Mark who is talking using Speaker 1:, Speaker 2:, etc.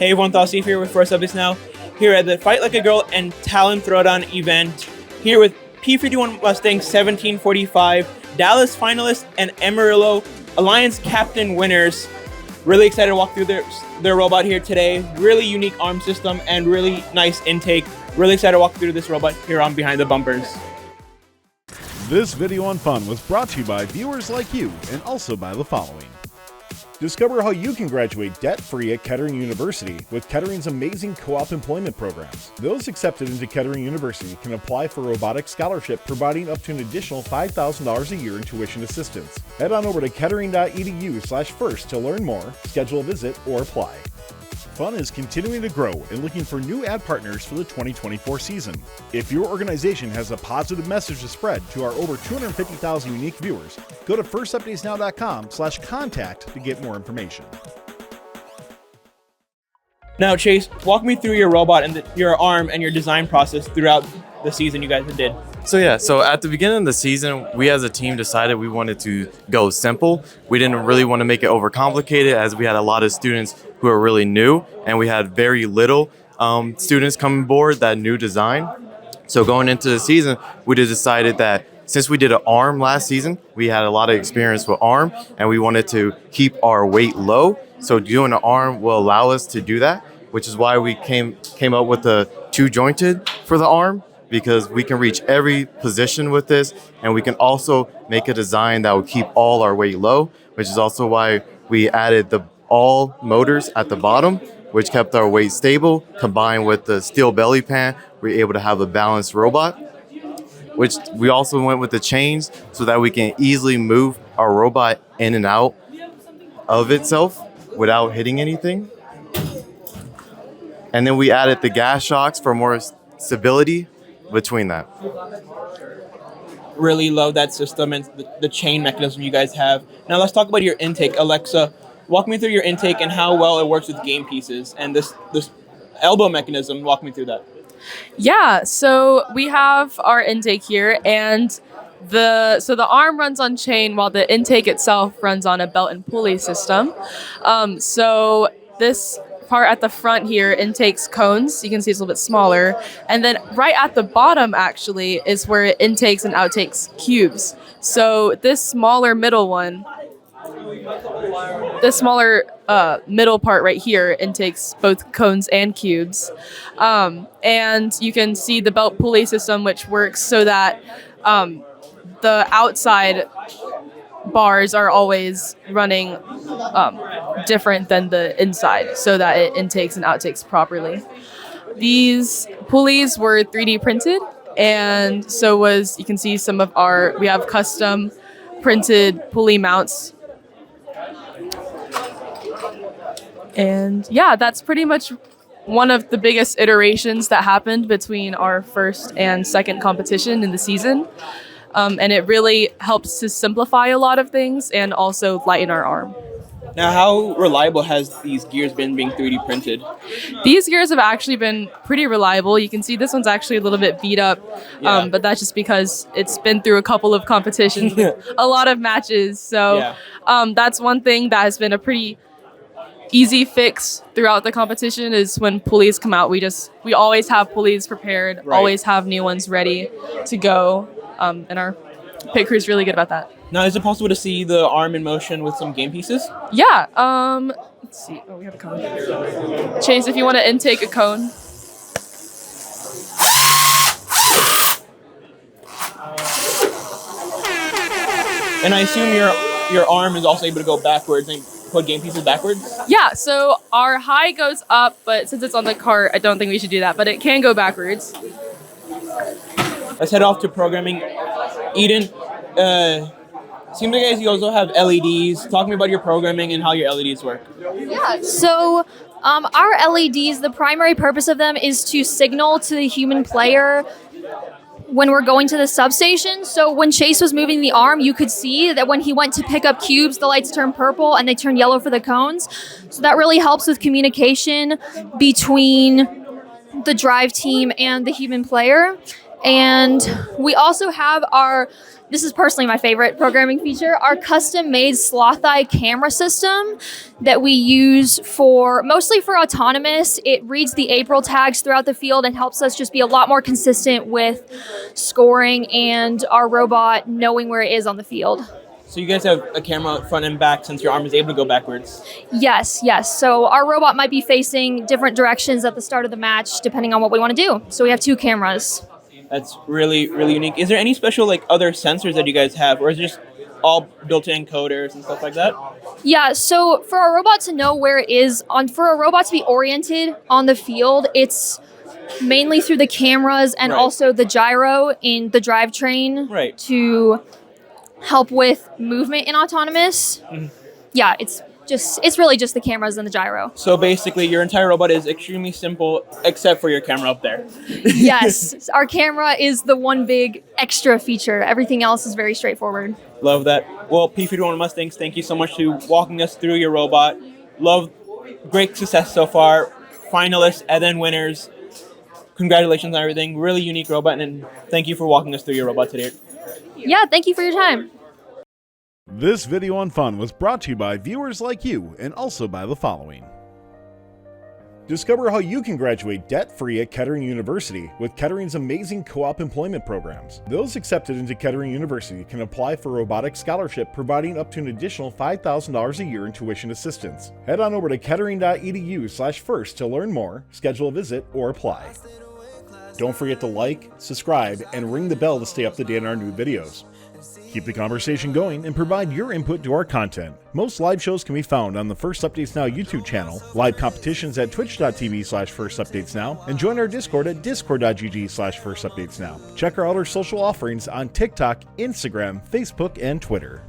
Speaker 1: Hey everyone, Thought here with First Updates Now, here at the Fight Like a Girl and Talent Throwdown event, here with P-51 Mustangs 1745, Dallas finalists, and Amarillo Alliance captain winners. Really excited to walk through their robot here today. Really unique arm system and really nice intake. Really excited to walk through this robot here on Behind the Bumpers.
Speaker 2: This video on fun was brought to you by viewers like you and also by the following. Discover how you can graduate debt-free at Kettering University with Kettering's amazing co-op employment programs. Those accepted into Kettering University can apply for a robotics scholarship, providing up to an additional $5,000 a year in tuition assistance. Head on over to kettering.edu/first to learn more, schedule a visit, or apply. Fun is continuing to grow and looking for new ad partners for the 2024 season. If your organization has a positive message to spread to our over 250,000 unique viewers, go to firstupdatesnow.com/contact to get more information.
Speaker 1: Now Chase, walk me through your robot and your arm and your design process throughout the season you guys did.
Speaker 3: So at the beginning of the season, we as a team decided we wanted to go simple. We didn't really want to make it overcomplicated, as we had a lot of students who are really new, and we had very little students coming board that knew design. So going into the season, we just decided that since we did an arm last season, we had a lot of experience with arm, and we wanted to keep our weight low. So doing an arm will allow us to do that, which is why we came up with the two jointed for the arm, because we can reach every position with this, and we can also make a design that will keep all our weight low, which is also why we added the all motors at the bottom, which kept our weight stable. Combined with the steel belly pan, we're able to have a balanced robot, which we also went with the chains so that we can easily move our robot in and out of itself without hitting anything. And then we added the gas shocks for more stability between that.
Speaker 1: Really love that system and the chain mechanism you guys have. Now let's talk about your intake. Alexa, walk me through your intake and how well it works with game pieces. And this elbow mechanism, walk me through that.
Speaker 4: Yeah, so we have our intake here, and the arm runs on chain while the intake itself runs on a belt and pulley system. So this part at the front here intakes cones. You can see it's a little bit smaller. And then right at the bottom actually is where it intakes and outtakes cubes. So this smaller middle one, middle part right here intakes both cones and cubes. And you can see the belt pulley system, which works so that the outside bars are always running different than the inside, so that it intakes and outtakes properly. These pulleys were 3D printed, and so you can see we have custom printed pulley mounts. And yeah, that's pretty much one of the biggest iterations that happened between our first and second competition in the season. And it really helps to simplify a lot of things and also lighten our arm.
Speaker 1: Now, how reliable has these gears been being 3D printed?
Speaker 4: These gears have actually been pretty reliable. You can see this one's actually a little bit beat up, but that's just because it's been through a couple of competitions, a lot of matches. So that's one thing that has been a pretty easy fix throughout the competition, is when pulleys come out, we always have pulleys prepared, always have new ones ready to go. And our pit crew is really good about that.
Speaker 1: Now, is it possible to see the arm in motion with some game pieces?
Speaker 4: Yeah. Let's see. Oh, we have a cone. Chase, if you want to intake a cone.
Speaker 1: And I assume your arm is also able to go backwards and put game pieces backwards?
Speaker 4: Yeah, so our high goes up, but since it's on the cart, I don't think we should do that, but it can go backwards.
Speaker 1: Let's head off to programming. Eden, seems like you also have LEDs. Talk to me about your programming and how your LEDs work.
Speaker 5: Yeah, so our LEDs, the primary purpose of them is to signal to the human player when we're going to the substation. So when Chase was moving the arm, you could see that when he went to pick up cubes, the lights turned purple and they turned yellow for the cones. So that really helps with communication between the drive team and the human player. And we also have this is personally my favorite programming feature, our custom-made sloth eye camera system that we use mostly for autonomous. It reads the April tags throughout the field and helps us just be a lot more consistent with scoring and our robot knowing where it is on the field.
Speaker 1: So you guys have a camera front and back since your arm is able to go backwards.
Speaker 5: Yes. So our robot might be facing different directions at the start of the match depending on what we want to do. So we have 2 cameras.
Speaker 1: That's really, really unique. Is there any special other sensors that you guys have, or is it just all built-in encoders and stuff like that?
Speaker 5: Yeah, so for our robot to know where it is, for a robot to be oriented on the field, it's mainly through the cameras and also the gyro in the drivetrain to help with movement in autonomous. Mm-hmm. Yeah, it's really just the cameras and the gyro.
Speaker 1: So basically, your entire robot is extremely simple, except for your camera up there.
Speaker 5: Yes, our camera is the one big extra feature. Everything else is very straightforward.
Speaker 1: Love that. Well, P-51 Mustangs, thank you so much for walking us through your robot. Great success so far. Finalists and then winners. Congratulations on everything. Really unique robot, and thank you for walking us through your robot today.
Speaker 5: Yeah, thank you for your time.
Speaker 2: This video on fun was brought to you by viewers like you and also by the following. Discover how you can graduate debt-free at Kettering University with Kettering's amazing co-op employment programs. Those accepted into Kettering University can apply for a robotics scholarship providing up to an additional $5,000 a year in tuition assistance. Head on over to kettering.edu/first to learn more, schedule a visit, or apply. Don't forget to like, subscribe, and ring the bell to stay up to date on our new videos. Keep the conversation going and provide your input to our content. Most live shows can be found on the First Updates Now YouTube channel, live competitions at twitch.tv/firstupdatesnow, and join our Discord at discord.gg/firstupdatesnow. Check out our social offerings on TikTok, Instagram, Facebook, and Twitter.